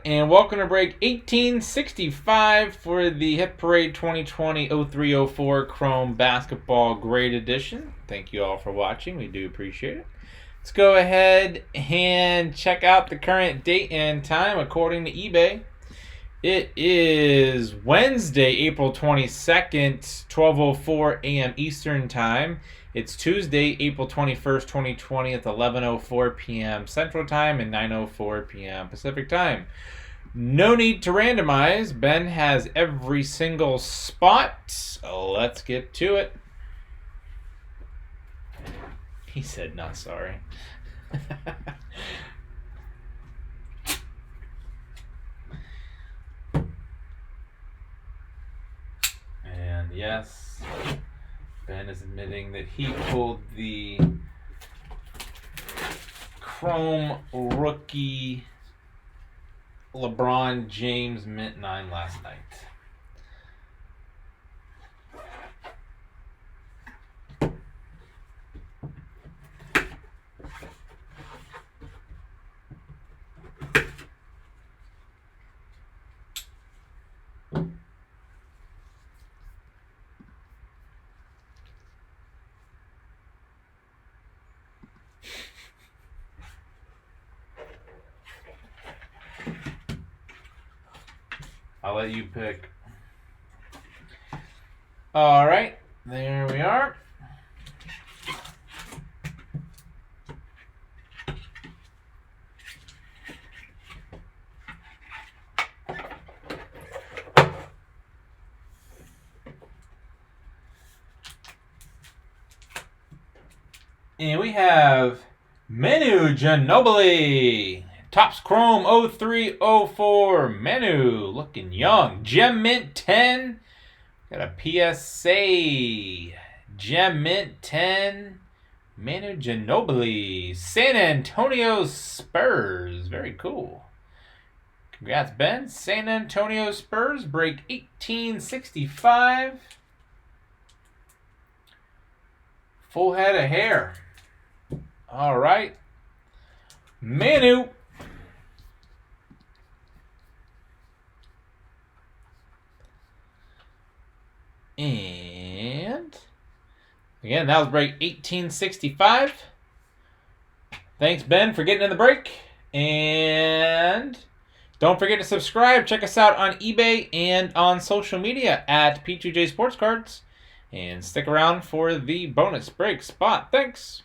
and welcome to break 1865 for the Hit Parade 2020-03-04 Chrome Basketball Grade Edition. Thank you all for watching. We do appreciate it. Let's go ahead and check out the current date and time according to eBay. It is Wednesday, April 22nd, 12:04 a.m. Eastern Time. It's Tuesday, April 21st, 2020 at 11:04 p.m. Central Time and 9:04 p.m. Pacific Time. No need to randomize. Ben has every single spot. Let's get to it. He said not sorry. And yes, Ben is admitting that he pulled the Chrome rookie LeBron James Mint 9 last night. I'll let you pick. All right, there we are. And we have Manu Ginobili. Topps Chrome 0304. Manu looking young. Gem Mint 10. Got a PSA. Gem Mint 10. Manu Ginobili. San Antonio Spurs. Very cool. Congrats, Ben. San Antonio Spurs break 1865. Full head of hair. All right. Manu. And again, that was break 1865. Thanks, Ben, for getting in the break. And don't forget to subscribe. Check us out on eBay and on social media at p2j sportscards. And stick around for the bonus break spot. Thanks.